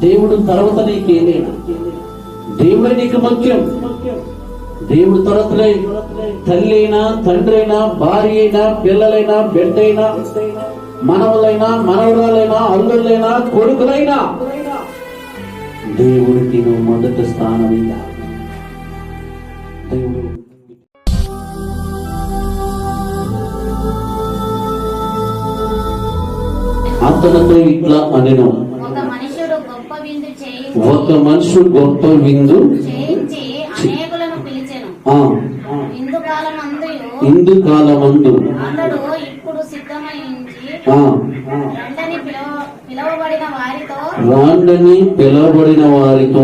దేవుడు తర్వాత నీకేదైనా, దేవుడే నీకు ముఖ్యం. దేవుడు తరపులే తల్లి అయినా, తండ్రి అయినా, భార్య అయినా, పిల్లలైనా, బిడ్డ అయినా, మనవలైనా, మనవరాలైనా, అల్లుళ్ళైనా, కొడుకులైనా దేవుడికి నువ్వు మొదటి స్థానం ఇవ్వాలి. దేవుడు అతనితో ఇట్లా అనెను, ఒక మనుషుడు గొప్ప విందు ఇందు కాలమందు రాండని పిలవబడిన వారితో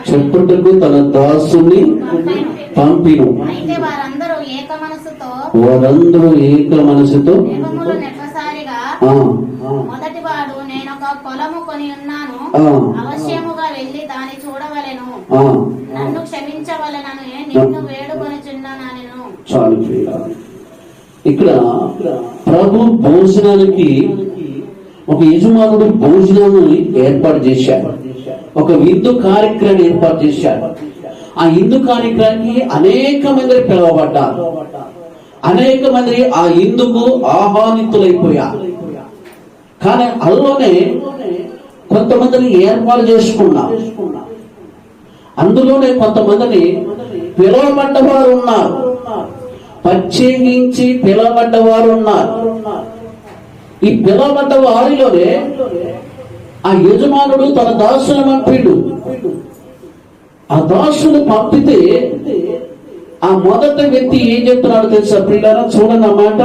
చెప్పుటకు తన దాసుని పంపిను. వారందరూ ఏక మనసుతో మొదటివాడు, నేను ఒక పొలము కొని ఉన్నాను, అవశ్యముగా వెళ్ళి దాన్ని చూడవలెను, నన్ను క్షమించవలెనని నిన్ను వేడుకొనుచున్నానెను. చాలు. ఇక్కడ ప్రభు భోజనానికి ఒక యజమానుడు భోజనాన్ని ఏర్పాటు చేశాడు, ఒక విందు కార్యక్రమం ఏర్పాటు చేశాడు. ఆ విందు కార్యక్రమానికి అనేక మంది పిలువబడ్డారు, అనేక మంది ఆ ఇందుకు ఆహ్వానితులైపోయారు. కానీ అందులోనే కొంతమందిని ఏర్పాటు చేసుకున్నారు, అందులోనే కొంతమందిని పిలువబడ్డవారు ఉన్నారు, ప్రత్యేకించి పిలువబడ్డవారు ఉన్నారు. ఈ పిలువబడ్డ వారిలోనే ఆ యజమానుడు తన దాసుని పంపిడు. ఆ దాసుని పంపితే ఆ మొదటి వ్యక్తి ఏం చెప్తున్నాడు తెలుసా ప్రియులారా? చూడండి అన్నమాట.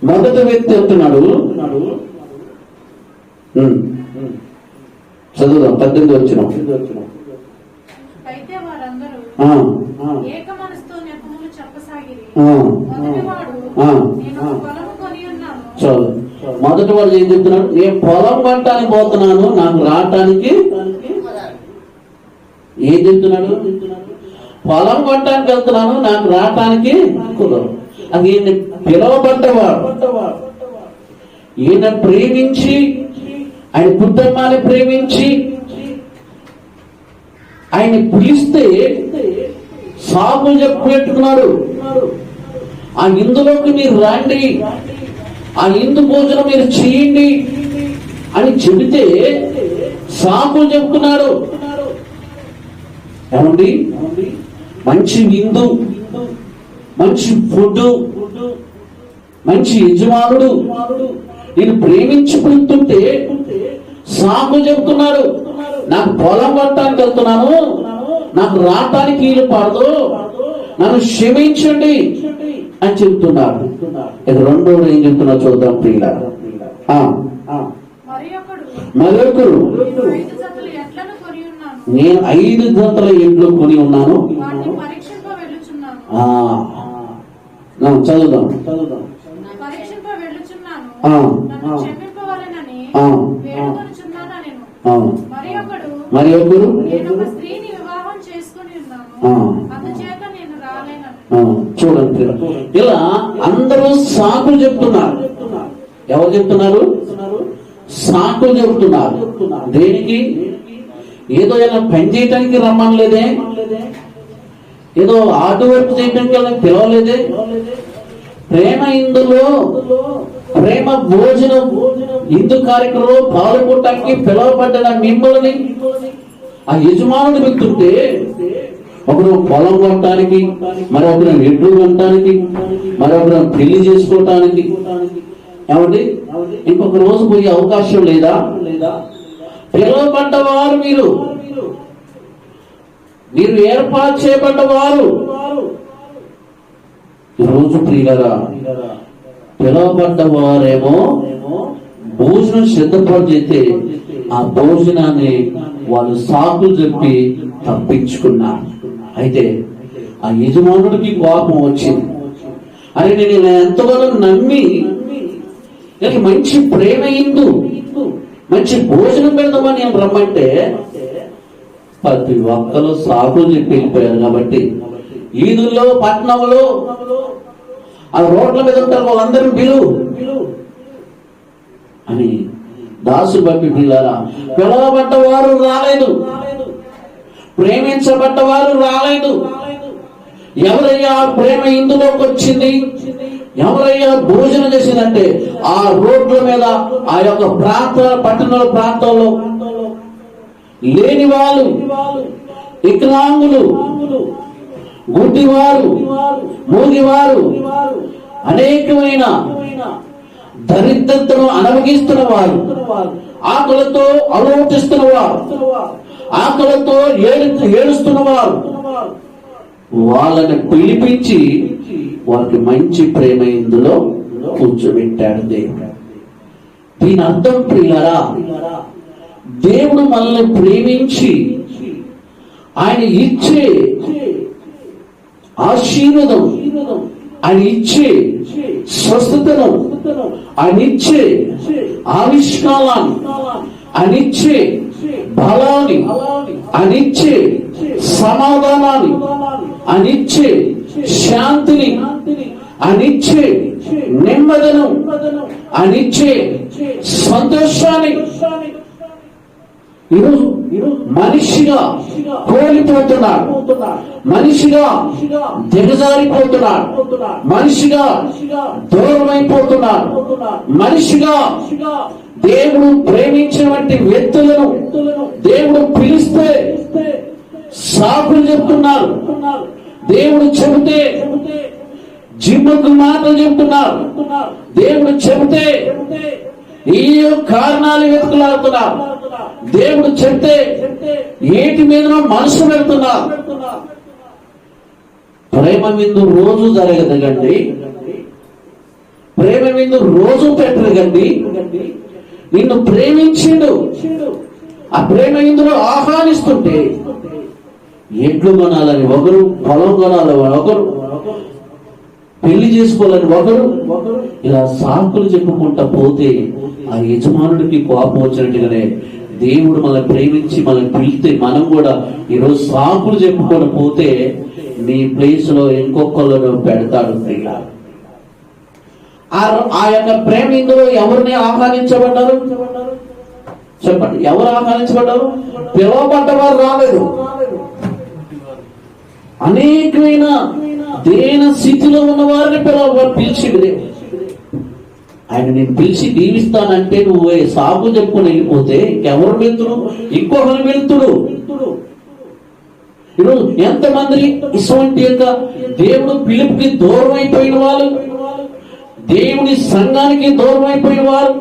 మొదటి వ్యక్తి చెప్తున్నాడు, చదువుదాం 18 వచ్చిన. చాలు. మొదటి వాడు ఏం చెప్తున్నాడు? నేను పొలం కొనటానికి పోతున్నాను, నాకు రావటానికి. ఏం చెప్తున్నాడు? పొలం కొనటానికి వెళ్తున్నాను, నాకు రావటానికి కుదరదు. అది ఈయన పిలవబడ్డవాడు, ఈయన ప్రేమించి, ఆయన కుటుంబాన్ని ప్రేమించి ఆయన పిలిస్తే సాకులు చెప్పుపెట్టుకున్నాడు. ఆ ఇందులోకి మీరు రండి, ఆ ఇందు భోజనం మీరు చేయండి అని చెబితే సాకులు చెప్పుకున్నాడు. ఏమండి, మంచి విందు, మంచి ఫుడ్, మంచి యజమానుడు నేను ప్రేమించి పిలుస్తుంటే సాకు చెబుతున్నాడు. నాకు పొలం పట్టడానికి వెళ్తున్నాను, నాకు రావటానికి వీలు పడదు, నన్ను క్షమించండి అని చెప్తున్నాడు. ఇది రెండోడు ఏం చెప్తున్నా చూద్దాం ప్రియుల. మరొకరు, నేను 5 జతల ఎడ్లు కొని ఉన్నాను. చదువుదాం. మరి ఒకరు చూడండి, ఇలా అందరూ సాకులు చెప్తున్నారు. ఎవరు చెప్తున్నారు? సాకులు చెప్తున్నారు. దేనికి? ఏదో ఇలా పని చేయటానికి రమ్మనలేదే, ఏదో ఆర్ట్ వర్క్ చేయటానికి వాళ్ళని పిలవలేదే. ప్రేమ ఇందులో, ప్రేమ భోజనం ఇందు కార్యక్రమంలో పాల్గొనడానికి పిలవబడ్డ మిమ్మల్ని ఆ యజమానుడు వెళ్తుంటే, ఒకరు పొలం కొనడానికి, మరొకరు ఎడ్లు కొనడానికి, మరొకరు పెళ్లి చేసుకోవటానికి, ఏమండి ఇంకొక రోజు పోయే అవకాశం లేదా? పిలవబడ్డవారు మీరు, మీరు ఏర్పాటు చేయబడ్డవారు. రోజు ప్రియులరా, పిలవబడ్డవారేమో భోజనం సిద్ధపాటు చేస్తే ఆ భోజనాన్ని వాళ్ళు సాకులు చెప్పి తప్పించుకున్నారు. అయితే ఆ యజమానుడికి కోపం వచ్చింది. అరే, నేను ఇలా ఎంతగానో నమ్మి మంచి ప్రేమ ఇందు, మంచి భోజనం పెడదామని నేను రమ్మంటే ప్రతి ఒక్కరు సాకులు చెప్పి వెళ్ళిపోయారు. కాబట్టి ఈదుల్లో, పట్టణంలో, ఆ రోడ్ల మీద ఉంటారు వాళ్ళందరూ పిలువు, అని దాసులు బట్టి పిల్లరా, పిలవబడ్డ వారు రాలేదు, ప్రేమించబడ్డ వారు రాలేదు. ఎవరయ్యా ప్రేమ ఇందులోకి వచ్చింది, ఎవరయ్యా భోజనం చేసిందంటే ఆ రోడ్ల మీద, ఆ యొక్క పట్టణ ప్రాంతాల్లో లేని వాళ్ళు, వికలాంగులు, గుడ్డివారు, మూగివారు, అనేకమైన దరిద్రతను అనుభవిస్తున్న వారు, ఆకలితో అలవటిస్తున్న వారు, ఆకలితో ఏడుస్తున్న వారు, వాళ్ళని పిలిపించి వారికి మంచి ప్రేమ ఇందులో కూర్చోబెట్టాడు దేవుడు. దీని అర్థం ప్రియులారా, దేవుడు మనల్ని ప్రేమించి ఆయన ఇచ్చే ఆశీర్వాదం, ఆయన ఇచ్చే స్వస్థతను, ఆయన ఇచ్చే ఆవిష్కారాన్ని, ఆయన ఇచ్చే బలాన్ని, ఆయన ఇచ్చే సమాధానాన్ని, ఆయన ఇచ్చే శాంతిని, ఆయన ఇచ్చే నెమ్మదను, ఆయన ఇచ్చే సంతోషాన్ని ఈరోజు మనిషిగా కోల్పోతున్నాడు, మనిషిగా దిగజారిపోతున్నాడు, మనిషిగా దూరమైపోతున్నాడు, మనిషిగా దేవుడు ప్రేమించినటువంటి వ్యక్తులను దేవుడు పిలిస్తే సాకులు చెప్తున్నారు, దేవుడు చెబితే జిమ్మకు మాటలు చెప్తున్నారు, దేవుడు చెబితే ఈ కారణాలు వెతుకులాడుతున్నారు, దేవుడు చెప్తే ఏటి మీద మనసు పెడుతున్నారు. ప్రేమ విందు రోజు జరగదండి, ప్రేమ విందు రోజు పెట్టగండి. నిన్ను ప్రేమించిండు, ఆ ప్రేమ విందులో ఆహ్వానిస్తుంటే ఎడ్లు కొనాలని ఒకరు, పొలం కొనాలని ఒకరు, పెళ్లి చేసుకోవాలని ఒకరు, ఇలా సాకులు చెప్పుకుంటా పోతే ఆ యజమానుడికి కోపం వచ్చినట్టుగానే దేవుడు మనల్ని ప్రేమించి మనల్ని పిలిస్తే మనం కూడా ఈరోజు సాకులు చెప్పుకొని పోతే నీ ప్లేస్ లో ఇంకొకళ్ళను పెడతాడు. ఆ యొక్క ప్రేమ ఇందులో ఎవరిని ఆహ్వానించబడ్డారు చెప్పండి, ఎవరు ఆహ్వానించబడ్డారు? పిలవబడ్డ వారు రాలేదు. అనేకమైన దేన స్థితిలో ఉన్న వారిని పిలిచిండు. ఆయన నేను పిలిచి దీవిస్తానంటే నువ్వు సాగు చెప్పుకొని వెళ్ళిపోతే ఇంకెవరు వెళ్తుడు? ఇంకొకరు వెళ్తుడు. ఈరోజు ఎంతమంది ఇటువంటి యొక్క దేవుడు పిలుపుకి దూరం అయిపోయిన వాళ్ళు, దేవుని సంఘానికి దూరం అయిపోయిన వారు,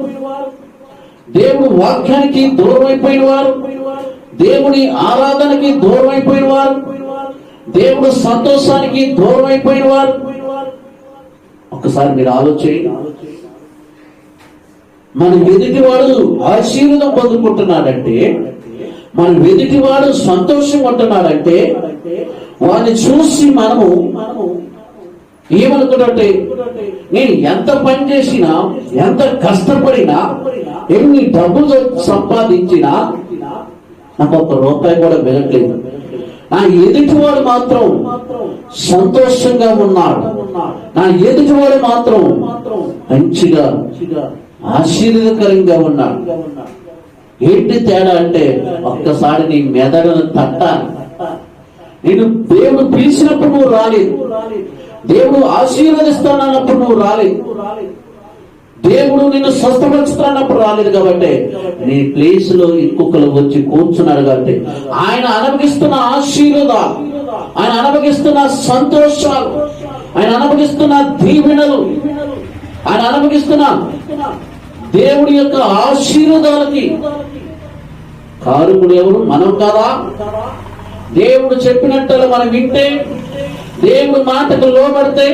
దేవుడు వాక్యానికి దూరం అయిపోయిన వారు, దేవుని ఆరాధనకి దూరం అయిపోయిన వారు, దేవుడు సంతోషానికి దూరం అయిపోయిన వారు. ఒక్కసారి మీరు ఆలోచించండి. మన ఎదుటివాడు ఆశీర్వాదం పొందుకుంటున్నాడంటే, మన ఎదుటివాడు సంతోషం ఉంటున్నాడంటే వాడిని చూసి మనము ఏమనుకుంటే, నేను ఎంత పని చేసినా, ఎంత కష్టపడినా, ఎన్ని డబ్బులు సంపాదించినా నాకు ఒక్క రూపాయి కూడా మిగట్లేదు. నా ఎదుటివాడు మాత్రం సంతోషంగా ఉన్నాడు, నా ఎదుటివాడు మాత్రం మంచిగా ఆశీర్వదకరంగా ఉన్నాడు. ఏంటి తేడా అంటే, ఒక్కసారి నీ మెదడును తట్టాలి. నేను దేవుడు పిలిచినప్పుడు నువ్వు రాలేదు, దేవుడు ఆశీర్వదిస్తానన్నప్పుడు నువ్వు రాలేదు, దేవుడు నిన్ను స్వస్థపరుస్తానప్పుడు రాలేదు. కాబట్టి నీ ప్లేస్ లో ఇంకొకరు వచ్చి కూర్చున్నాడు. కాబట్టి ఆయన అనుభవిస్తున్న ఆశీర్వాదాలు, ఆయన అనుభవిస్తున్న సంతోషాలు, ఆయన అనుభవిస్తున్న దీవెనలు, ఆయన అనుభవిస్తున్న దేవుడి యొక్క ఆశీర్వాదాలకి కారకుడు ఎవరు? మనం కదా. దేవుడు చెప్పినట్టు మనం వింటే, దేవుడు మాటకు లోబడితే,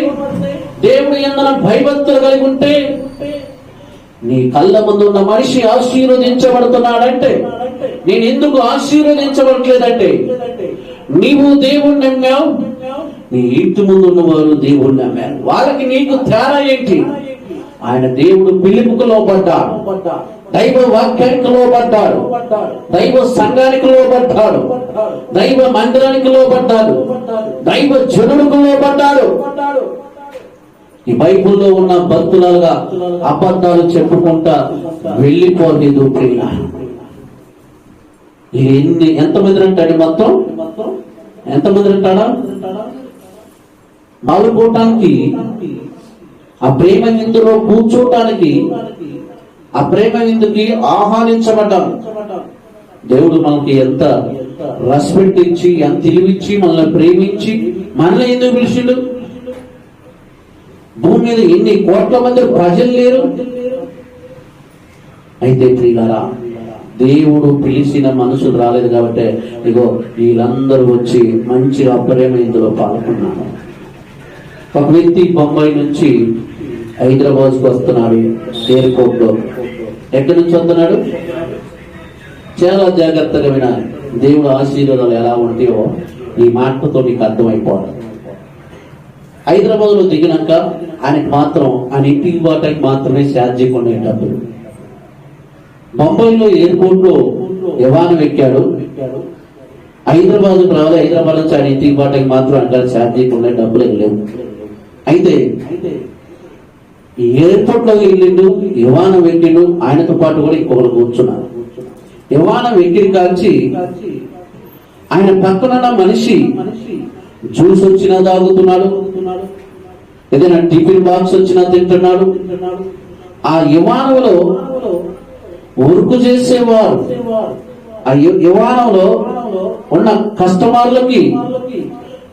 దేవుడు ఎందన భయభక్తులు కలిగి ఉంటే, నీ కళ్ళ ముందు ఉన్న మనిషి ఆశీర్వదించబడుతున్నాడంటే, నేను ఎందుకు ఆశీర్వదించబడలేదంటే, నీవు దేవుణ్ణి నమ్మావు, నీ ఇంటి ముందు ఉన్నవారు దేవుణ్ణి నమ్మారు. వాళ్ళకి నీకు తేడా ఏంటి? ఆయన దేవుడు పిలుపుకు లోబడ్డాడు, దైవ వాక్యానికి లోబడ్డాడు, దైవ సంఘానికి లోబడ్డాడు, దైవ మందిరానికి లోబడ్డాడు, దైవ జనులకు లోబడ్డాడు. ఈ బైబుల్లో ఉన్న భక్తులుగా అబద్ధాలు చెప్పుకుంటా వెళ్ళిపోలేదు ప్రియ. ఎంతమంది అంటాడు? మొత్తం ఎంతమంది అంటాడా? పాల్గొనడానికి, ఆ ప్రేమ విందులో కూర్చోటానికి, ఆ ప్రేమ విందుకి ఆహ్వానించబడ్డాం. దేవుడు మనకి ఎంత రెస్పెక్ట్ ఇచ్చి, ఎంత ఇచ్చి, మనల్ని ప్రేమించి మనల్ని ఎందుకు పిలిచిండు? భూమి మీద ఎన్ని కోట్ల మంది ప్రజలు లేరు. అయితే ప్రియులారా, దేవుడు పిలిచిన మనుషులు రాలేదు కాబట్టి ఇగో వీళ్ళందరూ వచ్చి మంచిగా ప్రేమ ఇందులో పాల్గొన్నారు. ఒక వ్యక్తి బొంబాయి నుంచి హైదరాబాద్కి వస్తున్నాడు. ఎయిర్పోర్ట్ లో ఎక్కడి నుంచి వస్తున్నాడు? చాలా జాగ్రత్తగా వినాలి. దేవుడు ఆశీర్వాదాలు ఎలా ఉంటాయో ఈ మాటతో నీకు అర్థమైపోవాలి. హైదరాబాద్ లో దిగినాక ఆయనకి మాత్రం ఆయన ఇంటికి పోవటానికి మాత్రమే ఛార్జీ కొనే డబ్బులు. బొంబాయిలో ఎయిర్పోర్ట్ లో విమానం ఎక్కాడు. హైదరాబాద్ రావాలి. హైదరాబాద్ నుంచి ఆయన ఇంటికి పోవటానికి మాత్రం అంటే ఛార్జీ కొనే డబ్బులు లేవు. అయితే ఎయిర్పోర్ట్ లో వెళ్ళిండు, విమానం ఎక్కిండు. ఆయనతో పాటు కూడా ఇంకొకరు కూర్చున్నారు. విమానం ఎక్కిరి కాల్చి ఆయన పక్కన మనిషి జ్యూస్ వచ్చినా తాగుతున్నాడు, ఏదైనా టిఫిన్ బాక్స్ వచ్చినా తింటున్నాడు. ఆ విమానంలో వర్క్ చేసేవారు, ఆ విమానంలో ఉన్న కస్టమర్లకి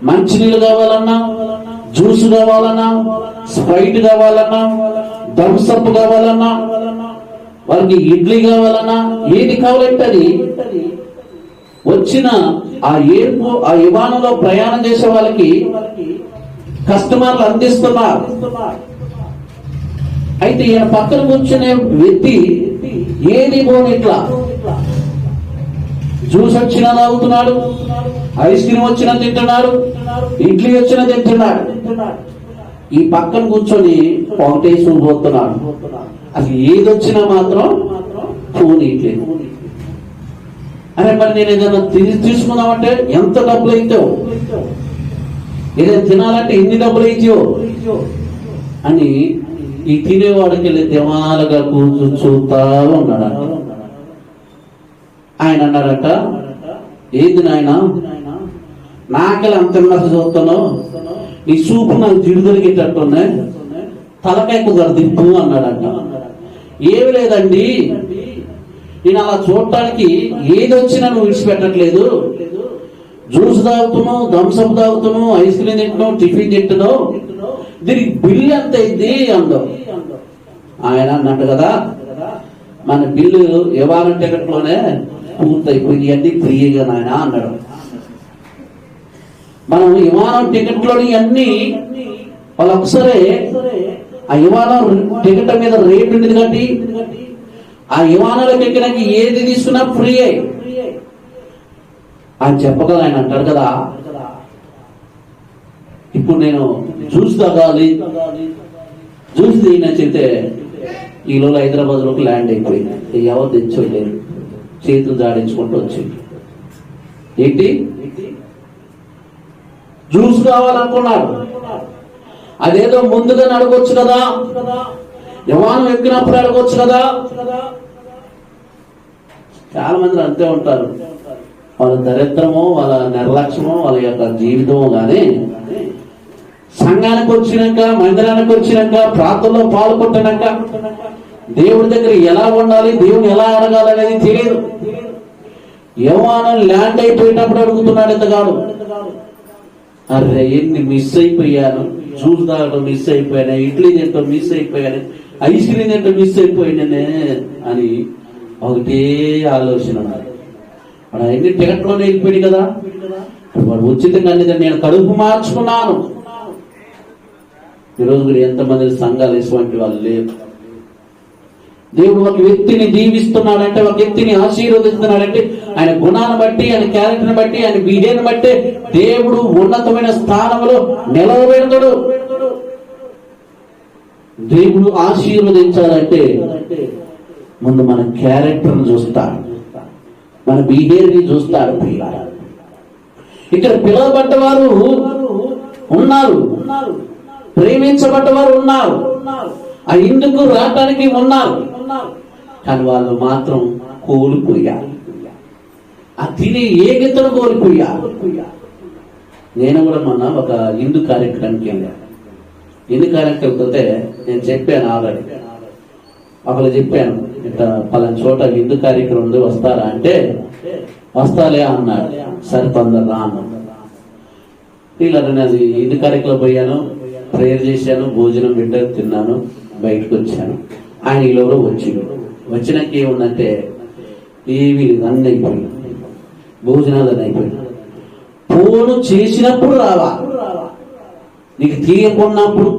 మంచినీళ్ళు కావాలన్నా, జ్యూస్ కావాలన్నా, స్ప్రైట్ కావాలన్నా, థమ్సప్ కావాలన్నా, వాళ్ళకి ఇడ్లీ కావాలన్నా, ఏది కావాలంటే అది వచ్చిన ఆ విమానంలో ప్రయాణం చేసే వాళ్ళకి కస్టమర్లు అందిస్తున్నారు. అయితే ఈయన పక్కన కూర్చునే వ్యక్తి ఏది పోని ఇట్లా జ్యూస్ వచ్చినా తాగుతున్నాడు, ఐస్ క్రీమ్ వచ్చినా తింటున్నాడు, ఇడ్లీ వచ్చినా తింటున్నాడు. ఈ పక్కన కూర్చొని ఒకటే చూపోతున్నాడు. అసలు ఏది వచ్చినా మాత్రం పోనీట్లేదు. అరే మరి నేను ఏదైనా తీసుకుందామంటే ఎంత డబ్బులు అవుతావు, ఏదైనా తినాలంటే ఎన్ని డబ్బులు అవుతాయో అని ఈ తినేవాడికి వెళ్ళి దిమాలుగా కూర్చొని చూస్తా ఉన్నాడు. ఆయన అన్నాడట, ఏంది నాయన నాకెళ్ళి అంత చూస్తాను, నీ చూపు నాకు జిడు దొరికేటట్టున్నాయి, తలకాయ కుదర దిప్పు అన్నాడంట. ఏమి లేదండి, నేను అలా చూడటానికి ఏది వచ్చినా నువ్వు విడిచిపెట్టట్లేదు, జ్యూస్ తాగుతున్నావు, థమ్సప్ తాగుతున్నావు, ఐస్ క్రీమ్ తింటున్నావు, టిఫిన్ తింటున్నావు, దీనికి బిల్లు ఎంత అయింది అందో. ఆయన అన్నట్టు కదా, మన బిల్లు ఇవ్వాలంటే టికెట్లోనే పూర్తయిపోయింది, అన్ని ఫ్రీగా నాయన అన్నాడు. మనం విమానం టికెట్లోని అన్ని వాళ్ళు ఒకసారి ఆ విమానం టికెట్ మీద రేట్ ఉండేది కాబట్టి ఆ విమానాలకు ఎక్కడానికి ఏది తీసుకున్నా ఫ్రీ అని చెప్పగల ఆయన అంటాడు కదా. ఇప్పుడు నేను జ్యూస్ తాగాలి, జ్యూస్ తీయని చెప్తే ఈలోగా హైదరాబాద్ లోకి ల్యాండ్ అయిపోయింది. ఎవరు తెచ్చోలేరు, చేతులు జాడించుకుంటూ వచ్చింది. ఏంటి జ్యూస్ కావాలనుకున్నాడు, అదేదో ముందుగా అడగొచ్చు కదా, విమానం ఎక్కినప్పుడు అడగొచ్చు కదా. చాలా మంది అంతే ఉంటారు, వాళ్ళ దరిద్రమో, వాళ్ళ నిర్లక్ష్యమో, వాళ్ళ యొక్క జీవితమో. కానీ సంఘానికి వచ్చినాక, మందిరానికి వచ్చినాక, ప్రార్థనలో పాల్గొట్టినాక దేవుడి దగ్గర ఎలా ఉండాలి, దేవుని ఎలా అడగాలి అనేది తెలియదు. విమానం ల్యాండ్ అయిపోయినప్పుడు అడుగుతున్నాడు ఇంతగాడు, అరే ఎన్ని మిస్ అయిపోయాను, జ్యూస్ తాగడం మిస్ అయిపోయాను, ఇడ్లీ తింటాం మిస్ అయిపోయాను, ఐస్ క్రీమ్ తింటాం మిస్ అయిపోయానే అని ఒకటే ఆలోచన. వాడు అన్ని టికెట్లోనే వెళ్ళిపోయాడు కదా, వాడు ఉచితంగా నేను కడుపు మార్చుకున్నాను. ఈరోజు కూడా ఎంతమంది సంఘాలు ఇటువంటి వాళ్ళు లేరు. దేవుడు ఒక వ్యక్తిని దీవిస్తున్నాడంటే, ఒక వ్యక్తిని ఆశీర్వదిస్తున్నాడంటే ఆయన గుణాన్ని బట్టి, ఆయన క్యారెక్టర్ని బట్టి, ఆయన బిహేవియర్ బట్టి దేవుడు ఉన్నతమైన స్థానంలో నిలవబెడతాడు. దేవుడు ఆశీర్వదించాలంటే ముందు మన క్యారెక్టర్ని చూస్తాడు, మన బిహేవియర్ని చూస్తాడు. ఇక్కడ పిలువబడ్డ వారు ఉన్నారు, ప్రేమించబడ్డవారు ఉన్నారు, ఆ ఇందుకు రావడానికి ఉన్నారు. కానీ వాళ్ళు మాత్రం కోల్పోయారు, ఆ తినే ఏగితను కోల్పోయారు. నేను కూడా మొన్న ఒక హిందూ కార్యక్రమానికి వెళ్ళాను. హిందూ కార్యక్రమం పోతే నేను చెప్పాను, ఆల్రెడీ అక్కడ చెప్పాను, ఇట్లా పలానా చోట హిందూ కార్యక్రమం ఉంది, వస్తారా అంటే వస్తాలే అన్నాడు. సరే తొందర రా అన్నాడు. ఇలా అది హిందూ కార్యక్రమం పోయాను, ప్రేయర్ చేశాను, భోజనం పెట్టాను, తిన్నాను, బయటకు వచ్చాను. ఆయన ఈలోగా వచ్చినాక ఏముందంటే ఏవి అన్నీ అయిపోయింది, భోజనాలు అని అయిపోయింది. ఫోను చేసినప్పుడు రావా, నీకు తీయకున్నప్పుడు,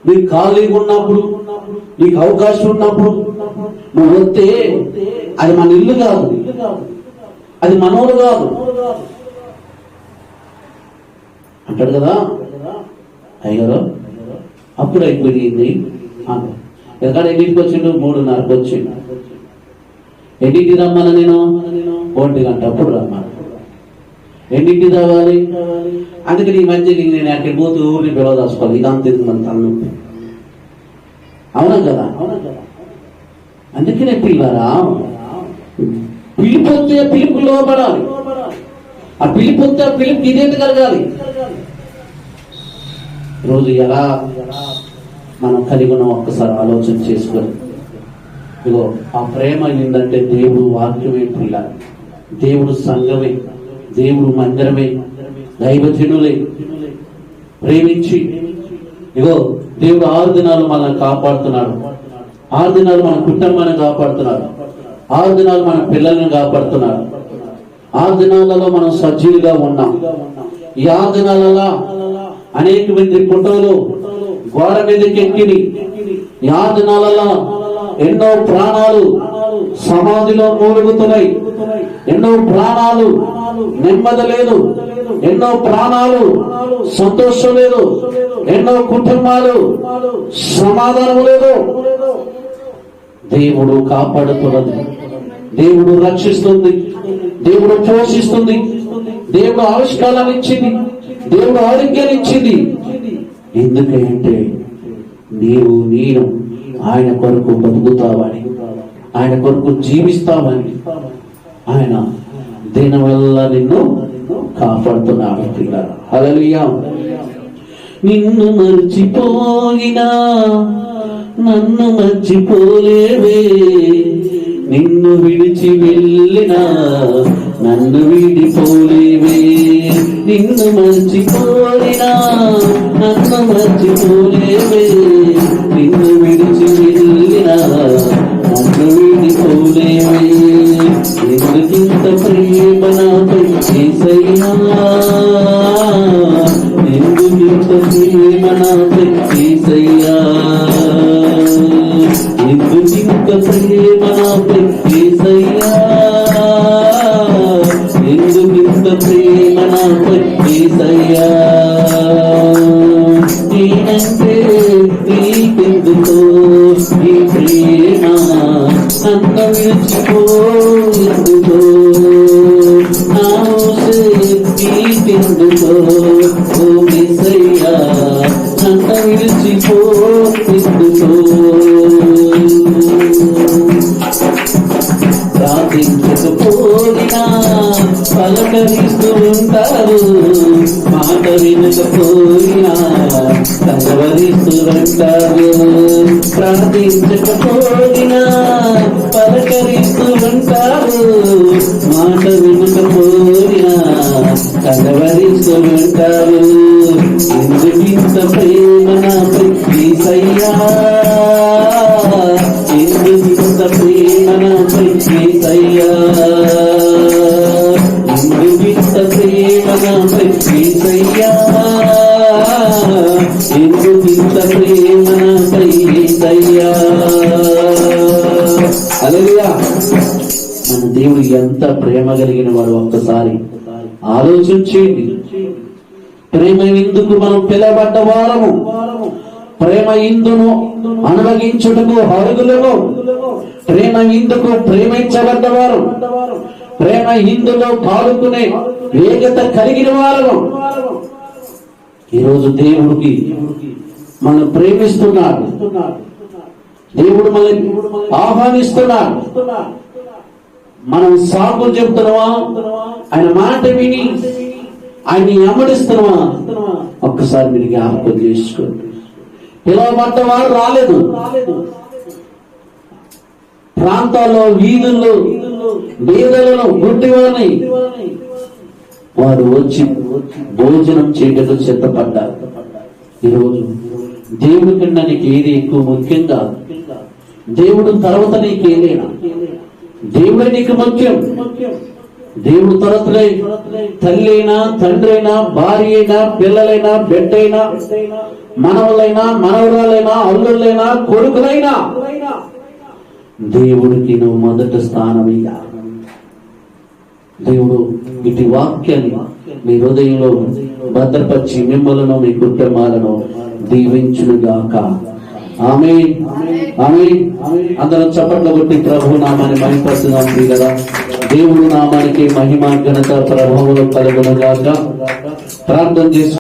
నీకు ఖాళీగా ఉన్నప్పుడు, నీకు అవకాశం ఉన్నప్పుడు నువ్వు వస్తే అది మన ఇల్లు కాదు, అది మనోడు కాదు అంటాడు కదా అయ్యారు. అప్పుడు అయిపోయింది. ఎందుకంటే ఎన్నింటికి వచ్చిండు? 3:30కి వచ్చిండు. ఎన్నింటికి రమ్మన్నా నేను? 1 గంట అప్పుడు రమ్మను. ఎన్నింటికి రావాలి? అందుకని ఈ మధ్య నేను అక్కడికి పోతూ ఊరిని పిలవదాసుకోవాలి, ఇదంతా మన తలనొప్పి. అవునా కదా? అందుకనే పిల్లరా, పిలుపు వస్తే పిలుపు లోపడాలి, ఆ పిలుపు వస్తే పిలుపు ఇదేంటి కలగాలి. రోజు ఎలా మనం కలిగి ఉన్నాం ఒక్కసారి ఆలోచన చేసుకొని, ఇగో ఆ ప్రేమ ఏంటంటే దేవుడు వాక్యమే పిల్లాలి, దేవుడు సంఘమే, దేవుడు మందిరమే, దైవజనులే ప్రేమించి, ఇగో దేవుడు 6 దినాలు మనల్ని కాపాడుతున్నాడు, 6 దినాలు మన కుటుంబాన్ని కాపాడుతున్నాడు, 6 దినాలు మన పిల్లల్ని కాపాడుతున్నాడు, 6 దినాలలో మనం సజీవుగా ఉన్నాం. ఈ 6 దినాలలో అనేక మంది ఫోటోలు గోడ మీదకి ఎక్కిని. ఈ 6 దినాలలో ఎన్నో ప్రాణాలు సమాధిలో మూలుగుతున్నాయి, ఎన్నో ప్రాణాలు నెమ్మది లేదు, ఎన్నో ప్రాణాలు సంతోషం లేదు, ఎన్నో కుటుంబాలు సమాధానం లేదు. దేవుడు కాపాడుతున్నది, దేవుడు రక్షిస్తుంది, దేవుడు పోషిస్తుంది, దేవుడు ఆవిష్కారాన్ని ఇచ్చింది, దేవుడు ఆరోగ్యాన్ని ఇచ్చింది. ఎందుకంటే నీవు నేను ఆయన కొరకు బతుకుతావని, ఆయన కొరకు జీవిస్తావని, ఆయన దీని వల్ల నిన్ను కాపాడుతున్నాడు. హల్లెలూయా. నిన్ను మర్చిపోయినా నన్ను మర్చిపోలేవే, నిన్ను విడిచి వెళ్ళినా నన్ను వీడిపోలేవే. నిన్ను మర్చిపోయినా నన్ను మర్చిపోలేవే, నిన్ను విడిచి వెళ్ళినా నన్ను వీడిపోలేవే. ఎందుకింత ప్రేమ నాపై యేసయ్యా, ఎందుకింత ప్రేమ నాపై యేసయ్యా, ఎందుకింత ప్రేమ నాపై యేసయ్యా, ఎందుకింత ప్రేమ నాపై యేసయ్యా. నేనంటే నీకెందుకో ఈ ప్రేమ, నన్ను విడిచిపోయేందుకో నా ఊసే నీకెందుకో ఓ యేసయ్యా, నన్ను విడిచిపోయేందుకో. ప్రార్థించకపోయినా పలకరిస్తూ ఉంటారు, మాట వినకపోయినా కలవరిస్తూ ఉంటారు. ప్రార్థించకపోయినా పలకరిస్తూ ఉంటారు, మాట వినకపోయినా కలవరిస్తూ ఉంటారు. ఎందుకింత ప్రేమ నాపై యేసయ్యా, ఎందుకింత ప్రేమ నాపై యేసయ్యా, ఎందుకింత ప్రేమ నాపై యేసయ్యా, ఎందుకింత ప్రేమ నాపై యేసయ్యా. హల్లెలూయా. మన దేవుడు ఎంత ప్రేమ కలిగిన వాడు ఒక్కసారి ఆలోచించేయండి. ప్రేమ ఎందుకు మనం పిలవబడ్డ వారము, ప్రేమ ఇందును అనుభవించుటకు అర్హులము, ప్రేమ ఇందుకు ప్రేమించబడ్డవారు, ప్రేమ ఇందులో పాల్గొనే వేగత కలిగిన వారము. ఈరోజు దేవుడికి మనం ప్రేమిస్తున్నాడు, దేవుడు మనల్ని ఆహ్వానిస్తున్నాడు. మనం సాకులు చెప్తున్నావా? ఆయన మాట విని ఆయన్ని అమ్మడిస్తున్నావా? ఒక్కసారి మీరు జ్ఞాపకం చేసుకోండి. పిలవబడ్డ వారు రాలేదు. ప్రాంతాల్లో, వీధుల్లో, బీదలను, గుడ్డివారిని వారు వచ్చి భోజనం చేయటం సిద్ధపడ్డారు. ఈరోజు దేవుడి కన్నా నీకు ఏది ఎక్కువ ముఖ్యం కాదు. దేవుడు తర్వాత నీకు ఏదైనా, దేవుడే నీకు ముఖ్యం. దేవుడు తరతలై తల్లి అయినా, తండ్రి అయినా, భార్య అయినా, పిల్లలైనా, బిడ్డ అయినా, మనవలైనా, మనవరాలైనా, అల్లుళ్ళైనా, కొడుకులైనా దేవుడికి నువ్వు మొదటి స్థానమయ్యా. దేవుడు ఇటు వాక్యాన్ని మీ హృదయంలో భద్రపరిచి మిమ్మలను, మీ కుటుంబాలను దీవించునుగాక. ఆమేన్, ఆమేన్. అందరం చప్పట్లు కొట్టి ప్రభు నామాన్ని మహిమపరుస్తున్నాం కదా. దేవుడు నామానికి మహిమ, ఘనత, ప్రభావం కలుగునుగాక. ప్రార్థన చేసి